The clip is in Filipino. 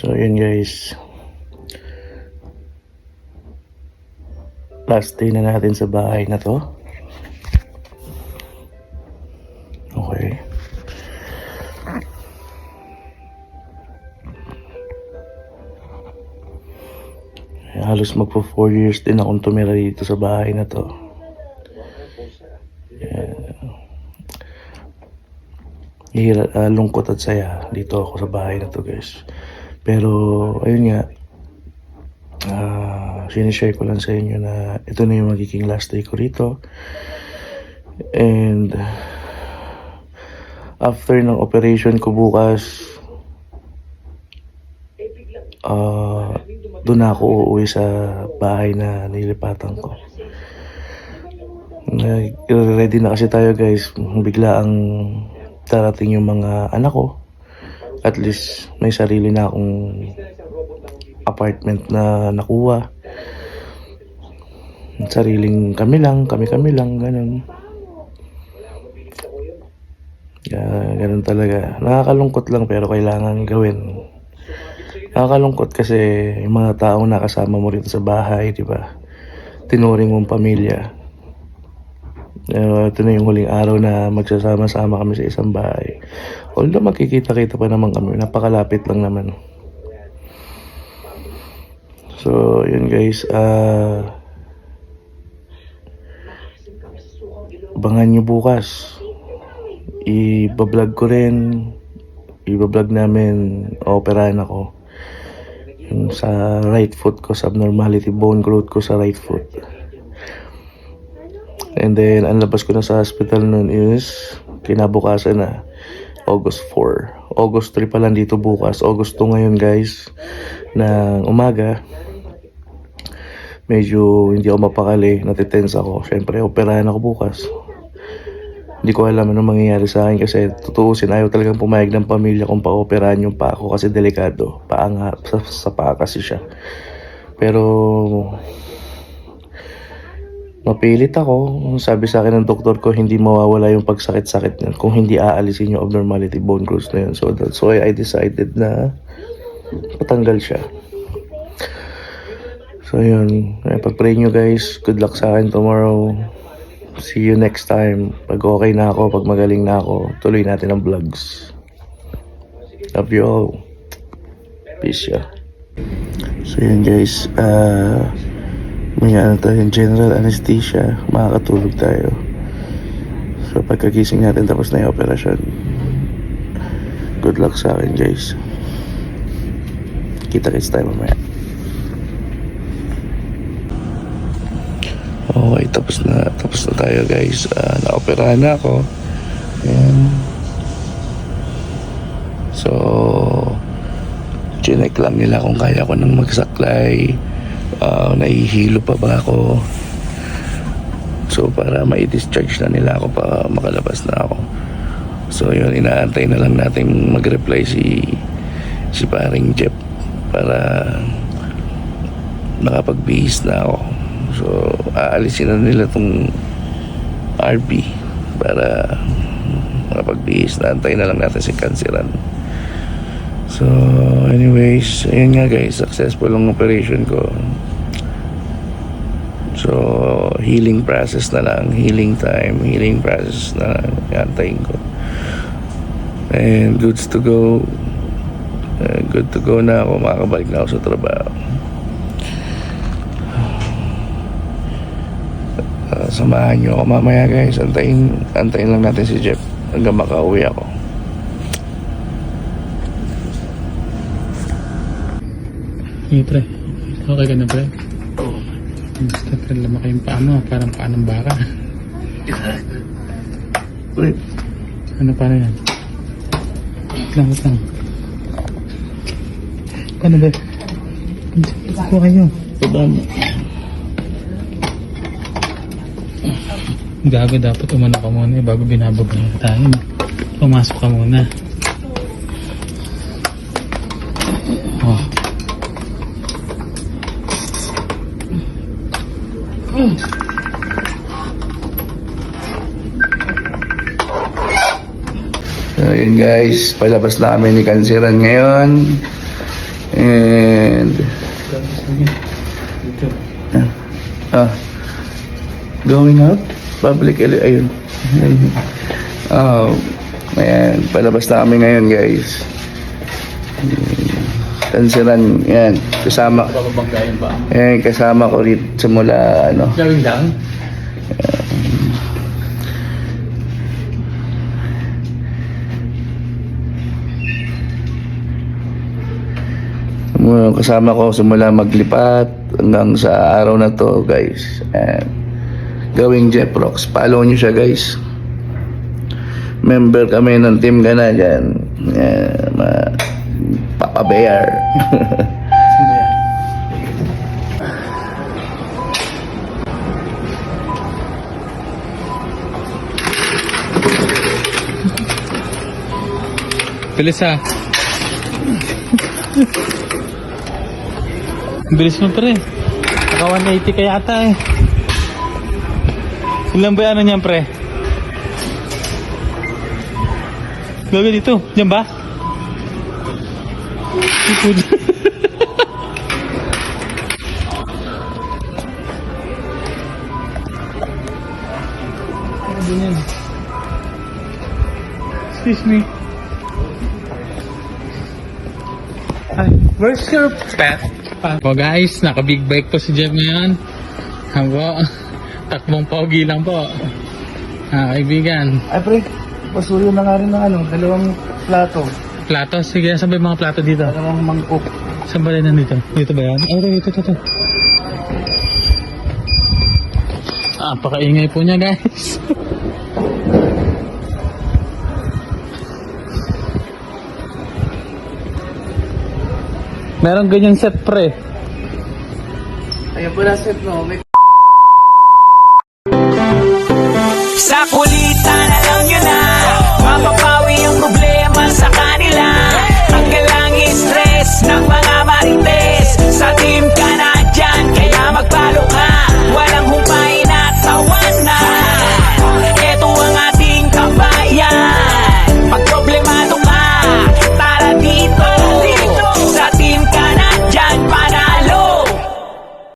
So yun guys, last day na natin sa bahay na to. Okay. Halos magpo 4 years din akong tumira dito sa bahay na to. Lungkot at saya dito ako sa bahay na to guys. Pero ayun nga, sinishare ko lang sa inyo na ito na yung magiging last day ko rito. And after ng operation ko bukas, doon na ako uuwi sa bahay na nilipatan ko. Ready na kasi tayo guys. Bigla ang darating yung mga anak ko. At least may sarili na akong apartment na nakuha. Sariling kami lang, ganun. Ganun talaga. Nakakalungkot lang pero kailangan gawin. Nakakalungkot kasi yung mga taong nakasama mo rito sa bahay, di ba? Tinuring mong pamilya. Ito na yung huling araw na magsasama-sama kami sa isang bahay. Although magkikita-kita pa naman kami, napakalapit lang naman. So, yun guys, abangan nyo bukas. Ibablog ko rin, ibablog namin, operahan ako. Yung sa right foot ko, subnormality bone growth ko sa right foot. And then, ang labas ko na sa hospital nun is kinabukasan na August 4. August 3 pa lang dito bukas. August 2 ngayon guys, ng umaga. Medyo hindi ako mapakali, natitense ako. Siyempre, operahan ako bukas. Hindi ko alam anong mangyayari sa akin kasi tutuusin, ayaw talagang pumayag ng pamilya kung pa-operahan yung paa ko kasi delikado. Sa paa kasi siya. Pero mapilit ako. Sabi sa akin ng doktor ko, hindi mawawala yung pagsakit-sakit niyan kung hindi aalisin yung abnormality bone growth na yun. So that's why I decided na patanggal siya. So yun, pag-pray nyo guys. Good luck sa akin tomorrow. See you next time. Pag okay na ako, pag magaling na ako, tuloy natin ang vlogs. Love you all. Peace ya. So yun guys, may tayong general anesthesia, makakatulog tayo. So pagkagising natin tapos na yung operasyon. Good luck sa akin guys. Kita-kits tayo mamaya. Okay, tapos na tayo guys. Naoperahan na ako. Ayan. So chinek lang nila kung kaya ko nang magsaklay. Nahihilo pa ba ako? So para mai-discharge na nila ako para makalabas na ako. So yun, inaantay na lang natin mag-reply si paring Jeff para nakapag-bihis na ako. So aalisin na nila tong RB para makapag-bihis na. Antay na lang natin si Kanseran. So anyways, ayun nga guys, successful ang operation ko. So healing process na lang, healing time, healing process na lang, antayin ko. And goods to go. Good to go na ako, makakabalik na ako sa trabaho. Samahan nyo ako mamaya guys. Antayin lang natin si Jeff hanggang makauwi ako. Hey pre, okay ka na pre? Basta pre, lamaki yung paa mo, parang paa ng baka. Ulit. Ano paano yan? Wait lang. Paano ba? Kuha kayo. Baba mo. Gago, dapat umano ka muna bago binabag na tayo. Pumasok ka muna. Oh. So yun guys, palabas na kami ni Kanseran ngayon. And going out public ayun. Ayan, palabas na kami ngayon guys. Tansiran, yan, kasama. Bababanggayan ba? Ayan, kasama ko rin simula ano. Gawin lang? Kasama ko simula maglipat hanggang sa araw na to guys. Ayan. Gawing Jeff Rocks. Follow nyo siya guys. Member kami ng team ka na dyan. Papa Bear. Sino yan? Bilis ha. Bilis mo pre. Naka 180 kaya ata eh. Ilan ba ano niyan pre? Gago dito. Diyan ba? Ipod. Ano ba yan? Excuse me. Hi. Where's your pet? Po guys, naka big bike po si Jeff ngayon. Habo, takbong pogi lang po. Kaibigan. Ay pre, pasuyo na nga rin ng ano, dalawang plato. Plato? Sige, saan ba yung mga plato dito? Dalawang mangkok. Saan ba rin nandito? Dito ba yan? Oh, ito. Pakaingay po niya guys. Meron ganyan set pre. Ayun po na set no, may Sa